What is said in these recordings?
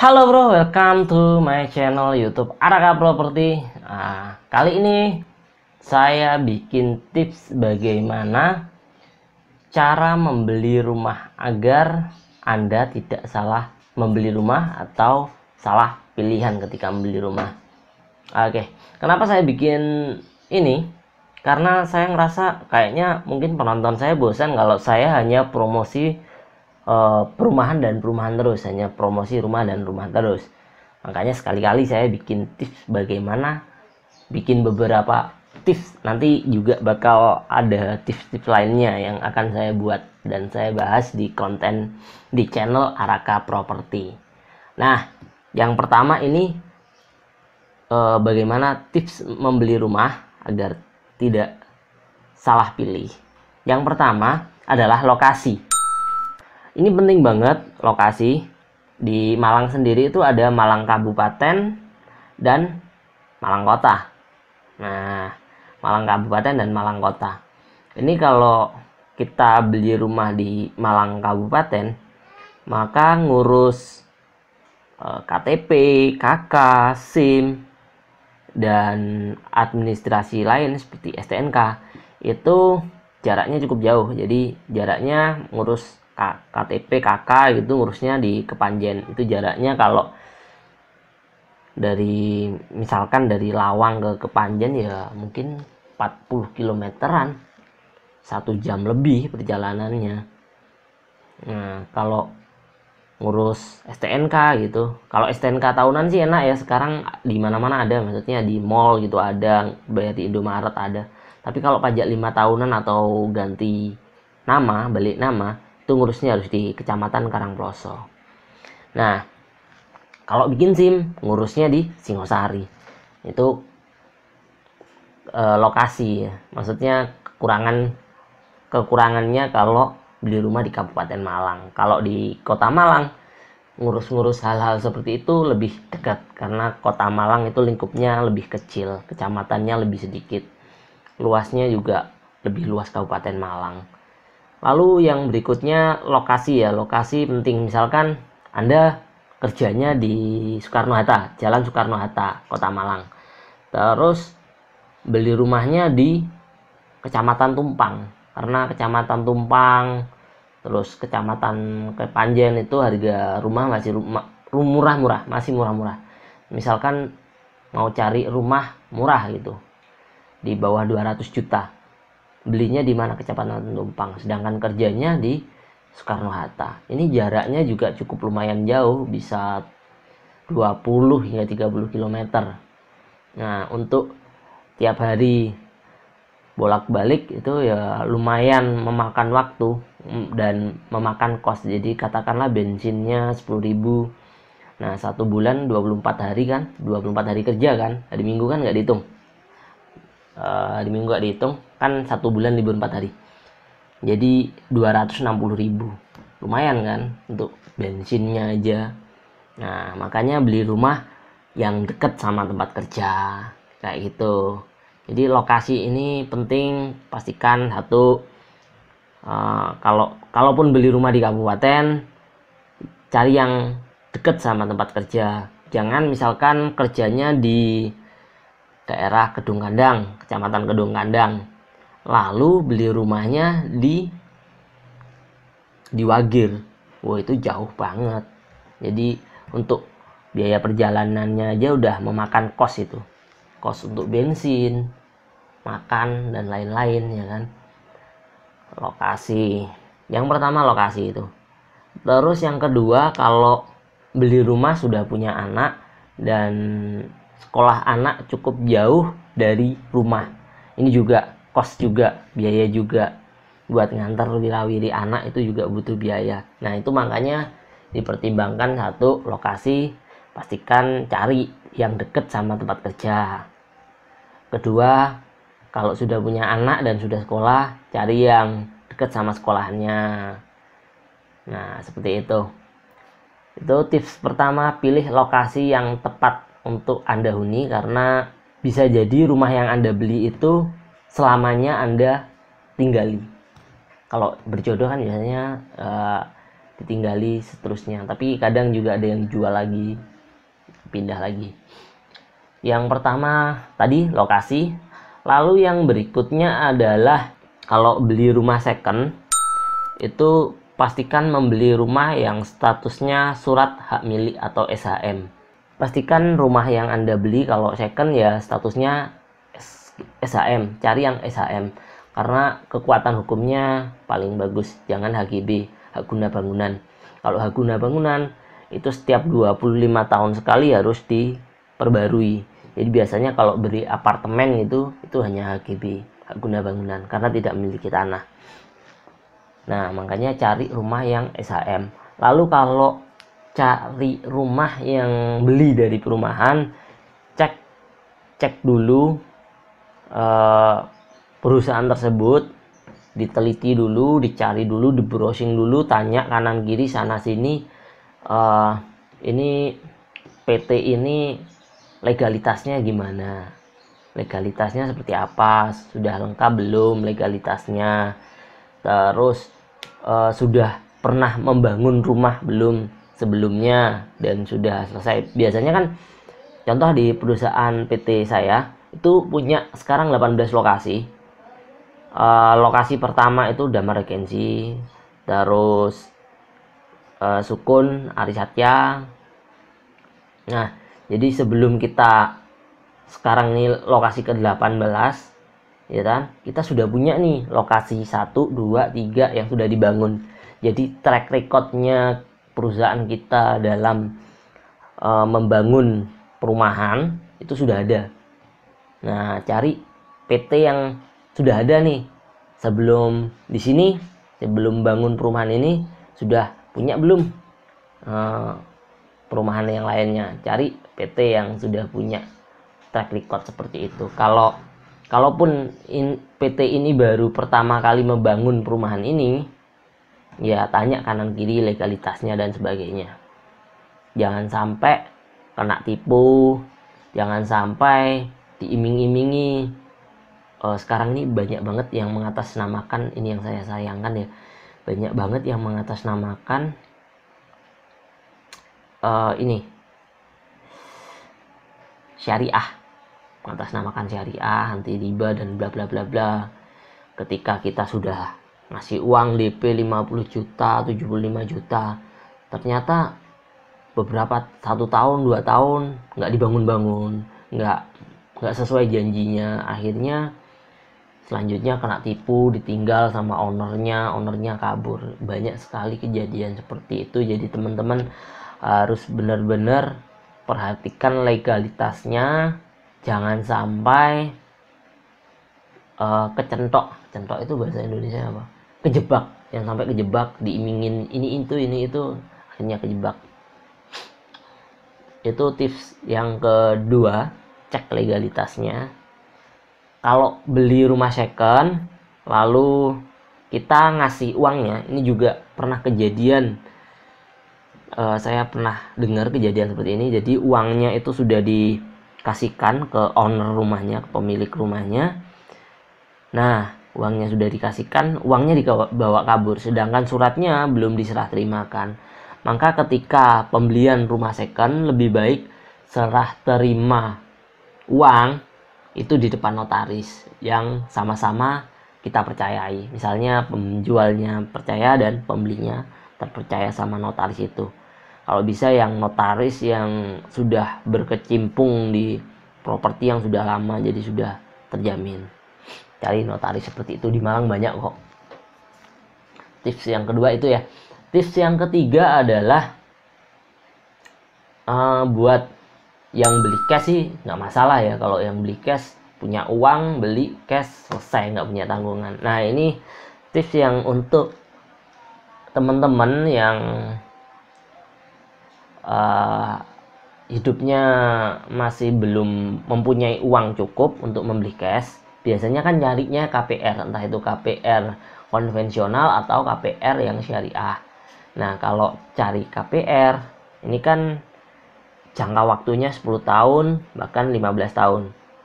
Halo bro, welcome to my channel YouTube Araka Property. Kali ini saya bikin tips bagaimana cara membeli rumah agar Anda tidak salah membeli rumah atau salah pilihan ketika membeli rumah. Oke, kenapa saya bikin ini? Karena saya ngerasa kayaknya mungkin penonton saya bosan kalau saya hanya promosi perumahan dan perumahan terus, hanya promosi rumah dan rumah terus. Makanya sekali-kali saya bikin tips bagaimana bikin beberapa tips. Nanti juga bakal ada tips-tips lainnya yang akan saya buat dan saya bahas di konten di channel Araka Property. Nah, yang pertama ini bagaimana tips membeli rumah agar tidak salah pilih. Yang pertama adalah lokasi. Ini penting banget lokasi. Di Malang sendiri itu ada Malang Kabupaten dan Malang Kota. Nah, Malang Kabupaten dan Malang Kota. Ini kalau kita beli rumah di Malang Kabupaten, maka ngurus KTP, KK, SIM, dan administrasi lain seperti STNK itu jaraknya cukup jauh. Jadi jaraknya ngurus KTP, KK gitu ngurusnya di Kepanjen. Itu jaraknya kalau dari misalkan dari Lawang ke Kepanjen ya mungkin 40 kilometeran, 1 jam lebih perjalanannya. Nah, kalau ngurus STNK gitu, kalau STNK tahunan sih enak ya, sekarang di mana-mana ada, maksudnya di mall gitu ada, bayar di Indomaret ada. Tapi kalau pajak 5 tahunan atau ganti nama, balik nama, itu ngurusnya harus di Kecamatan Karangploso. Nah, kalau bikin SIM ngurusnya di Singosari. Itu lokasi ya. Maksudnya kekurangannya kalau beli rumah di Kabupaten Malang. Kalau di Kota Malang ngurus-ngurus hal-hal seperti itu lebih dekat karena Kota Malang itu lingkupnya lebih kecil, kecamatannya lebih sedikit. Luasnya juga lebih luas Kabupaten Malang. Lalu yang berikutnya lokasi ya, lokasi penting. Misalkan Anda kerjanya di Soekarno-Hatta, Jalan Soekarno-Hatta, Kota Malang. Terus beli rumahnya di Kecamatan Tumpang. Karena Kecamatan Tumpang, terus Kecamatan Kepanjen itu harga rumah masih murah-murah, masih murah-murah. Misalkan mau cari rumah murah gitu, di bawah 200 juta. Belinya di mana? Kecamatan Tumpang, sedangkan kerjanya di Soekarno-Hatta. Ini jaraknya juga cukup lumayan jauh, bisa 20 hingga 30 km. Nah, untuk tiap hari bolak-balik itu ya lumayan memakan waktu dan memakan kos. Jadi katakanlah bensinnya 10.000. Nah, 1 bulan 24 hari kan, 24 hari kerja kan, hari Minggu kan nggak dihitung. Di Minggu gak dihitung kan, 1 bulan libur 4 hari, jadi 260.000. Lumayan kan untuk bensinnya aja. Nah, makanya beli rumah yang deket sama tempat kerja kayak gitu. Jadi lokasi ini penting. Pastikan satu, kalaupun beli rumah di kabupaten, cari yang deket sama tempat kerja. Jangan misalkan kerjanya di daerah Kedung Kandang, Kecamatan Kedung Kandang, lalu beli rumahnya di Wagir. Wah, itu jauh banget. Jadi untuk biaya perjalanannya aja udah memakan kos itu. Kos untuk bensin, makan, dan lain-lain ya kan. Lokasi. Yang pertama lokasi itu. Terus yang kedua, kalau beli rumah sudah punya anak dan sekolah anak cukup jauh dari rumah, ini juga kos juga, biaya juga. Buat ngantar wirawiri anak itu juga butuh biaya. Nah, itu makanya dipertimbangkan satu, lokasi. Pastikan cari yang deket sama tempat kerja. Kedua, kalau sudah punya anak dan sudah sekolah, cari yang deket sama sekolahnya. Nah, seperti itu. Itu tips pertama, pilih lokasi yang tepat untuk Anda huni, karena bisa jadi rumah yang Anda beli itu selamanya Anda tinggali. Kalau berjodoh kan biasanya ditinggali seterusnya. Tapi kadang juga ada yang jual lagi, pindah lagi. Yang pertama tadi lokasi. Lalu yang berikutnya adalah kalau beli rumah second itu pastikan membeli rumah yang statusnya surat hak milik atau SHM. Pastikan rumah yang Anda beli kalau second ya statusnya SHM, cari yang SHM karena kekuatan hukumnya paling bagus. Jangan HGB, hak guna bangunan. Kalau hak guna bangunan itu setiap 25 tahun sekali harus diperbarui. Jadi biasanya kalau beli apartemen itu hanya HGB, hak guna bangunan, karena tidak memiliki tanah. Nah, makanya cari rumah yang SHM. Lalu kalau cari rumah yang beli dari perumahan, cek dulu perusahaan tersebut, diteliti dulu, dicari dulu, di browsing dulu, tanya kanan kiri sana sini, ini PT ini legalitasnya gimana, legalitasnya seperti apa, sudah lengkap belum legalitasnya, terus sudah pernah membangun rumah belum sebelumnya dan sudah selesai. Biasanya kan contoh di perusahaan PT saya itu punya sekarang 18 lokasi. Lokasi pertama itu Damar Regency, terus Sukun Arisatya. Nah, jadi sebelum kita sekarang ini lokasi ke-18 ya kan, kita sudah punya nih lokasi 1, 2, 3 yang sudah dibangun. Jadi track recordnya perusahaan kita dalam membangun perumahan itu sudah ada. Nah, cari PT yang sudah ada nih sebelum di sini, sebelum bangun perumahan ini sudah punya belum perumahan yang lainnya. Cari PT yang sudah punya track record seperti itu. Kalaupun PT ini baru pertama kali membangun perumahan ini, ya tanya kanan kiri legalitasnya dan sebagainya. Jangan sampai kena tipu, jangan sampai diiming-imingi. Sekarang ini banyak banget yang mengatasnamakan, ini yang saya sayangkan ya, banyak banget yang mengatasnamakan ini syariah, mengatasnamakan syariah, anti riba dan bla bla bla bla. Ketika kita sudah ngasih uang DP 50 juta, 75 juta, ternyata beberapa 1 tahun 2 tahun nggak dibangun-bangun, nggak sesuai janjinya, akhirnya selanjutnya kena tipu, ditinggal sama ownernya kabur. Banyak sekali kejadian seperti itu. Jadi teman-teman harus benar-benar perhatikan legalitasnya, jangan sampai kecentok itu bahasa Indonesia apa, kejebak, yang sampai kejebak diimingin ini itu akhirnya kejebak. Itu tips yang kedua, cek legalitasnya. Kalau beli rumah second lalu kita ngasih uangnya, ini juga pernah kejadian, saya pernah dengar kejadian seperti ini. Jadi uangnya itu sudah dikasihkan ke owner rumahnya, ke pemilik rumahnya. Nah, uangnya sudah dikasihkan, uangnya dibawa kabur, sedangkan suratnya belum diserah terimakan. Maka ketika pembelian rumah second, lebih baik serah terima uang itu di depan notaris yang sama-sama kita percayai. Misalnya penjualnya percaya dan pembelinya terpercaya sama notaris itu. Kalau bisa yang notaris yang sudah berkecimpung di properti yang sudah lama, jadi sudah terjamin. Cari notaris seperti itu, di Malang banyak kok. Tips yang kedua itu ya. Tips yang ketiga adalah buat yang beli cash sih nggak masalah ya. Kalau yang beli cash, punya uang, beli cash, selesai, nggak punya tanggungan. Nah, ini tips yang untuk teman-teman yang hidupnya masih belum mempunyai uang cukup untuk membeli cash. Biasanya kan nyarinya KPR, entah itu KPR konvensional atau KPR yang syariah. Nah, kalau cari KPR ini kan jangka waktunya 10 tahun bahkan 15 tahun.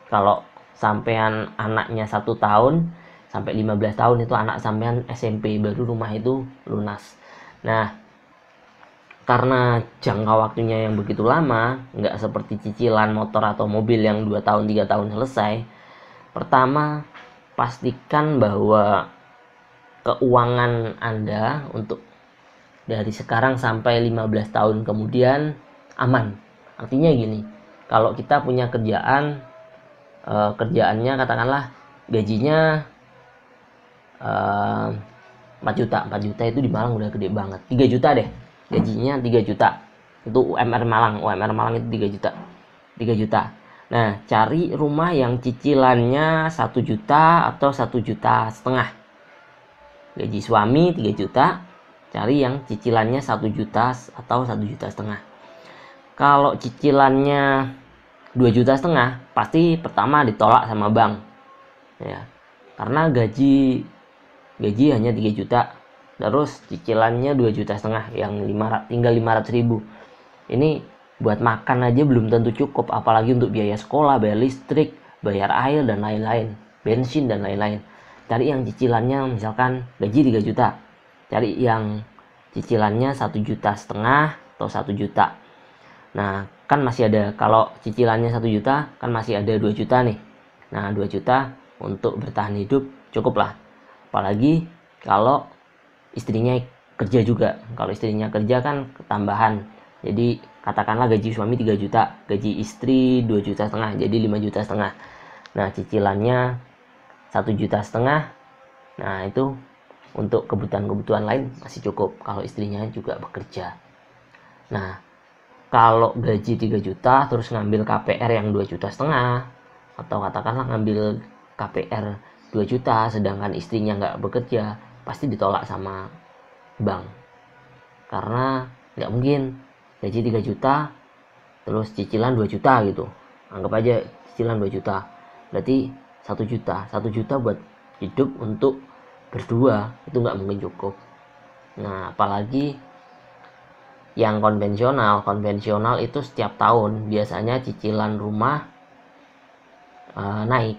Kalau sampean anaknya 1 tahun sampai 15 tahun itu anak sampean SMP, baru rumah itu lunas. Nah, karena jangka waktunya yang begitu lama, nggak seperti cicilan motor atau mobil yang 2 tahun 3 tahun selesai. Pertama, pastikan bahwa keuangan Anda untuk dari sekarang sampai 15 tahun kemudian aman. Artinya gini, kalau kita punya kerjaan, kerjaannya katakanlah gajinya 4 juta itu di Malang udah gede banget. 3 juta deh, gajinya 3 juta. Itu UMR Malang itu 3 juta. 3 juta. Nah, cari rumah yang cicilannya 1 juta atau 1,5 juta. Gaji suami 3 juta, cari yang cicilannya 1 juta atau 1,5 juta. Kalau cicilannya 2,5 juta, pasti pertama ditolak sama bank. Ya. Karena gaji hanya 3 juta. Terus cicilannya 2,5 juta yang tinggal 500 ribu. Ini buat makan aja belum tentu cukup, apalagi untuk biaya sekolah, bayar listrik, bayar air dan lain-lain, bensin dan lain-lain. Cari yang cicilannya misalkan gaji 3 juta. Cari yang cicilannya 1,5 juta atau 1 juta. Nah, kan masih ada, kalau cicilannya 1 juta kan masih ada 2 juta nih. Nah, 2 juta untuk bertahan hidup cukup lah. Apalagi kalau istrinya kerja juga. Kalau istrinya kerja kan ketambahan. Jadi katakanlah gaji suami 3 juta, gaji istri 2,5 juta, jadi 5,5 juta. Nah, cicilannya 1,5 juta. Nah, itu untuk kebutuhan-kebutuhan lain masih cukup kalau istrinya juga bekerja. Nah, kalau gaji 3 juta terus ngambil KPR yang 2,5 juta, atau katakanlah ngambil KPR 2 juta sedangkan istrinya nggak bekerja, pasti ditolak sama bank. Karena nggak mungkin gaji 3 juta terus cicilan 2 juta gitu. Anggap aja cicilan 2 juta. Berarti 1 juta. 1 juta buat hidup untuk berdua itu nggak mungkin cukup. Nah, apalagi yang konvensional itu setiap tahun biasanya cicilan rumah naik.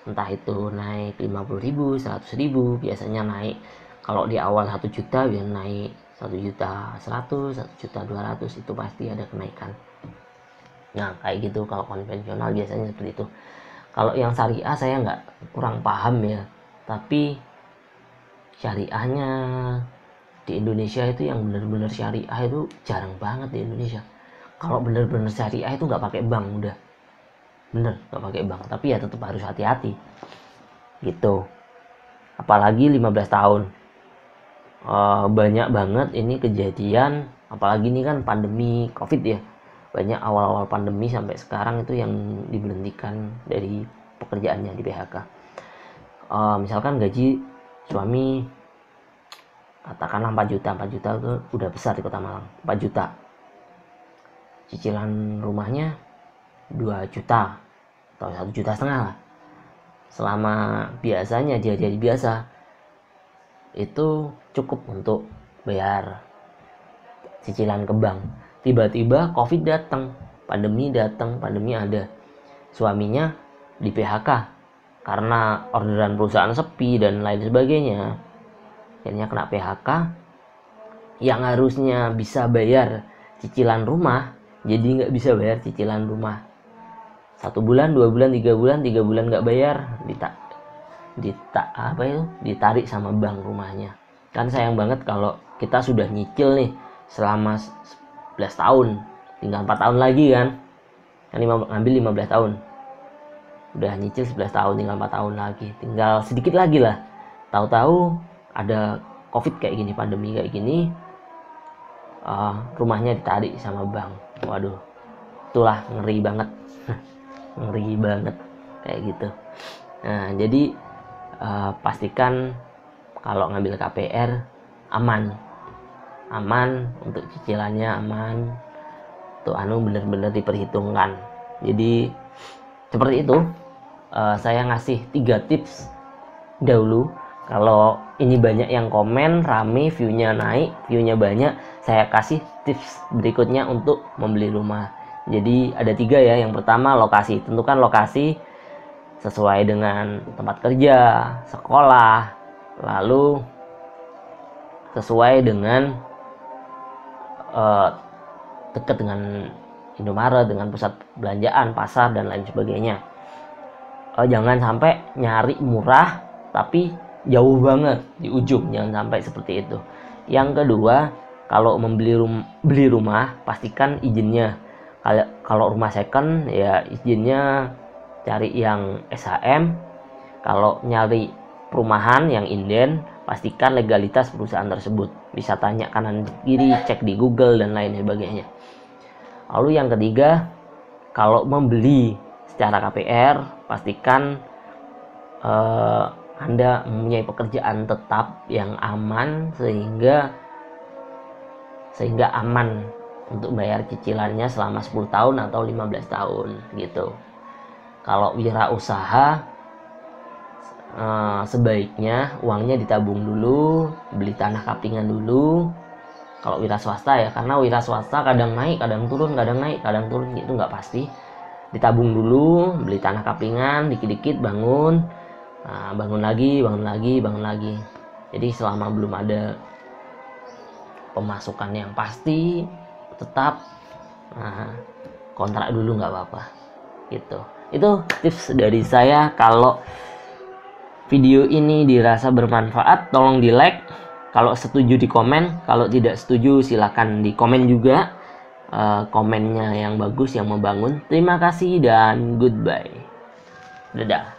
Entah itu naik 50 ribu, 100 ribu, biasanya naik. Kalau di awal 1 juta biar naik 1 juta 100, 1 juta 200, itu pasti ada kenaikan. Nah, kayak gitu kalau konvensional biasanya seperti itu. Kalau yang syariah saya kurang paham ya, tapi syariahnya di Indonesia itu yang benar-benar syariah itu jarang banget di Indonesia. Kalau benar-benar syariah itu nggak pakai bank, udah bener nggak pakai bank, tapi ya tetap harus hati-hati gitu. Apalagi 15 tahun. Banyak banget ini kejadian, apalagi ini kan pandemi COVID ya, banyak awal-awal pandemi sampai sekarang itu yang diberhentikan dari pekerjaannya, di PHK. Misalkan gaji suami katakanlah 4 juta itu udah besar di Kota Malang, 4 juta. Cicilan rumahnya 2 juta atau 1,5 juta lah. Selama biasanya jadi biasa itu cukup untuk bayar cicilan ke bank. Tiba-tiba COVID datang, pandemi ada. Suaminya di PHK karena orderan perusahaan sepi dan lain sebagainya. Akhirnya kena PHK. Yang harusnya bisa bayar cicilan rumah jadi nggak bisa bayar cicilan rumah. 1 bulan, 2 bulan, 3 bulan nggak bayar, ditarik sama bank rumahnya. Kan sayang banget kalau kita sudah nyicil nih selama 11 tahun, tinggal 4 tahun lagi kan ngambil 15 tahun, udah nyicil 11 tahun, tinggal 4 tahun lagi, tinggal sedikit lagi lah, tahu-tahu ada COVID kayak gini, pandemi kayak gini, rumahnya ditarik sama bank. Waduh, itulah ngeri banget. Ngeri banget kayak gitu. Nah, jadi pastikan kalau ngambil KPR aman untuk cicilannya, aman tuh, bener-bener diperhitungkan. Jadi seperti itu. Saya ngasih 3 tips dahulu. Kalau ini banyak yang komen, rame, view-nya naik, view-nya banyak, saya kasih tips berikutnya untuk membeli rumah. Jadi ada 3 ya. Yang pertama, lokasi. Tentukan lokasi sesuai dengan tempat kerja, sekolah, lalu sesuai dengan dekat dengan Indomaret, dengan pusat belanjaan, pasar dan lain sebagainya. Jangan sampai nyari murah tapi jauh banget di ujung, jangan sampai seperti itu. Yang kedua, kalau beli rumah pastikan izinnya. Kalau rumah second ya izinnya cari yang SHM. Kalau nyari perumahan yang inden, pastikan legalitas perusahaan tersebut. Bisa tanya kanan kiri, cek di Google dan lain sebagainya. Lalu yang ketiga, kalau membeli secara KPR, pastikan Anda mempunyai pekerjaan tetap yang aman sehingga aman untuk bayar cicilannya selama 10 tahun atau 15 tahun gitu. Kalau wirausaha, sebaiknya uangnya ditabung dulu, beli tanah kapingan dulu. Kalau wira swasta ya, karena wira swasta kadang naik, kadang turun, kadang naik, kadang turun, itu nggak pasti. Ditabung dulu, beli tanah kapingan, dikit-dikit bangun, bangun lagi. Jadi selama belum ada pemasukan yang pasti tetap, kontrak dulu nggak apa-apa gitu. Itu tips dari saya. Kalau video ini dirasa bermanfaat, tolong di like. Kalau setuju di komen, kalau tidak setuju silahkan di komen juga, komennya yang bagus, yang membangun. Terima kasih dan goodbye. Dadah.